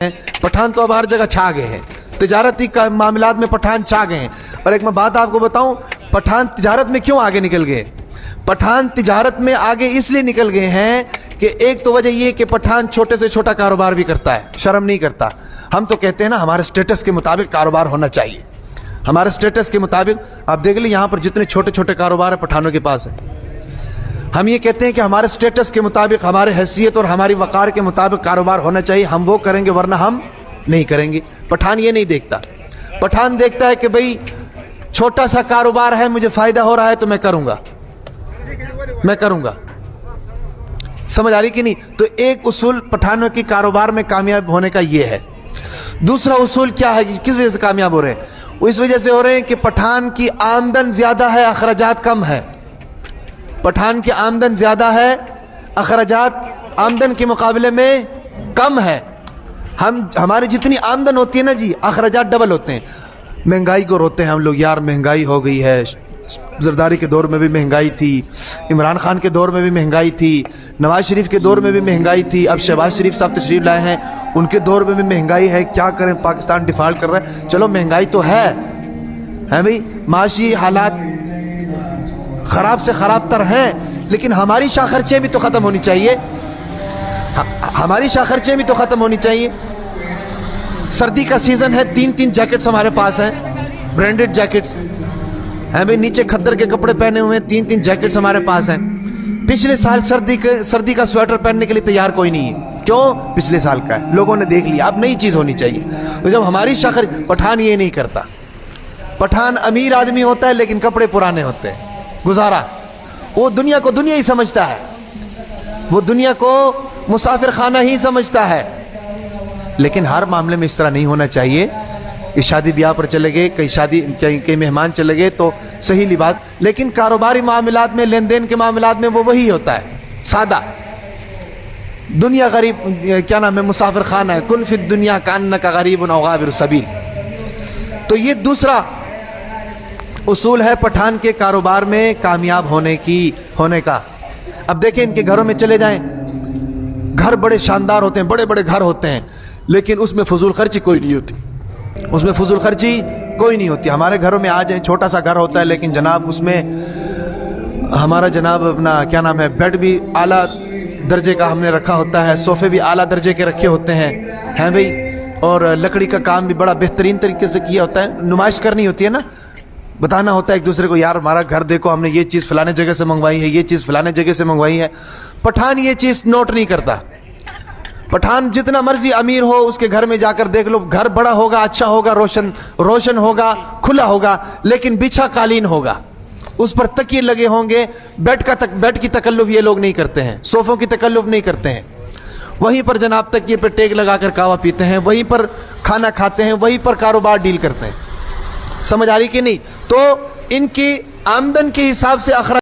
पठान तो अब हर जगह छा गए हैं, तिजारती मामलात में पठान छा गए हैं। और एक मैं बात आपको बताऊं, पठान तिजारत में क्यों आगे निकल गए? पठान तिजारत में आगे इसलिए निकल गए हैं कि एक तो वजह ये कि पठान छोटे से छोटा कारोबार भी करता है, शर्म नहीं करता। हम तो कहते हैं ना हमारे स्टेटस के मुताबिक कारोबार होना चाहिए, हमारे स्टेटस के मुताबिक। आप देख लीजिए यहाँ पर जितने छोटे छोटे कारोबार है पठानों के पास है। हम ये कहते हैं कि हमारे स्टेटस के मुताबिक, हमारे हैसियत और हमारी वक़ार के मुताबिक कारोबार होना चाहिए, हम वो करेंगे वरना हम नहीं करेंगे। पठान ये नहीं देखता, पठान देखता है कि भाई छोटा सा कारोबार है, मुझे फ़ायदा हो रहा है तो मैं करूँगा, मैं करूँगा। समझ आ रही कि नहीं? तो एक उसूल पठानों की कारोबार में कामयाब होने का ये है। दूसरा उसूल क्या है, किस वजह से कामयाब हो रहे हैं? इस वजह से हो रहे हैं कि पठान की आमदन ज़्यादा है, अखराजात कम है। पठान की आमदन ज़्यादा है, अखराजात आमदन के मुकाबले में कम है। हमारी जितनी आमदन होती है ना जी, अखराजात डबल होते हैं। महंगाई को रोते हैं हम लोग, यार महंगाई हो गई है। जरदारी के दौर में भी महंगाई थी, इमरान खान के दौर में भी महंगाई थी, नवाज शरीफ के दौर में भी महंगाई थी, अब शहबाज शरीफ साहब तशरीफ लाए हैं, उनके दौर में भी महंगाई है। क्या करें, पाकिस्तान डिफ़ॉल्ट कर रहा है। चलो महंगाई तो है भाई, माशी हालात ख़राब से ख़राब तर हैं, लेकिन हमारी शाह खर्चे भी तो ख़त्म होनी चाहिए, हमारी शाह खर्चे भी तो ख़त्म होनी चाहिए। सर्दी का सीज़न है, 3-3 जैकेट्स हमारे पास हैं, ब्रांडेड जैकेट्स हैं भाई। नीचे खद्दर के कपड़े पहने हुए हैं, 3-3 जैकेट्स हमारे पास हैं। पिछले साल सर्दी का स्वेटर पहनने के लिए तैयार कोई नहीं है। क्यों? पिछले साल का है, लोगों ने देख लिया, अब नई चीज़ होनी चाहिए। तो जब हमारी शाह खर्च, पठान ये नहीं करता। पठान अमीर आदमी होता है लेकिन कपड़े पुराने होते हैं, गुजारा। वो दुनिया को दुनिया ही समझता है, वो दुनिया को मुसाफिर खाना ही समझता है। लेकिन हर मामले में इस तरह नहीं होना चाहिए कि शादी ब्याह पर चले गए, कई मेहमान चले गए तो सही लिबास, लेकिन कारोबारी मामलात में, लेन देन के मामलात में वो वही होता है, सादा। दुनिया गरीब, क्या नाम है, मुसाफिर खाना है। कुन फिद दुनिया कान्नका गरीबुन औ गाबिरु सबील। तो ये दूसरा उसूल है पठान के कारोबार में कामयाब होने का। अब देखें इनके घरों में चले जाएं, घर बड़े शानदार होते हैं, बड़े बड़े घर होते हैं, लेकिन उसमें फजूल खर्ची कोई नहीं होती, उसमें फजूल खर्ची कोई नहीं होती। हमारे घरों में आ जाए, छोटा सा घर होता है लेकिन जनाब उसमें हमारा जनाब अपना क्या नाम है, बेड भी आला दर्जे का हमने रखा होता है, सोफ़े भी आला दर्जे के रखे होते हैं भाई, और लकड़ी का काम भी बड़ा बेहतरीन तरीके से किया होता है। नुमाइश करनी होती है ना, बताना होता है एक दूसरे को, यार हमारा घर देखो, हमने ये चीज़ फलाने जगह से मंगवाई है, ये चीज़ फलाने जगह से मंगवाई है। पठान ये चीज़ नोट नहीं करता। पठान जितना मर्जी अमीर हो, उसके घर में जाकर देख लो, घर बड़ा होगा, अच्छा होगा, रोशन होगा, खुला होगा, लेकिन बिछा कालीन होगा, उस पर तकिए लगे होंगे। बेड की तकल्लुफ ये लोग नहीं करते हैं, सोफ़ों की तकल्लुफ नहीं करते हैं। वहीं पर जनाब तकिए पे टेक लगाकर कावा पीते हैं, वहीं पर खाना खाते हैं, वहीं पर कारोबार डील करते हैं। समझ आ रही कि नहीं? तो इनकी आमदन के हिसाब से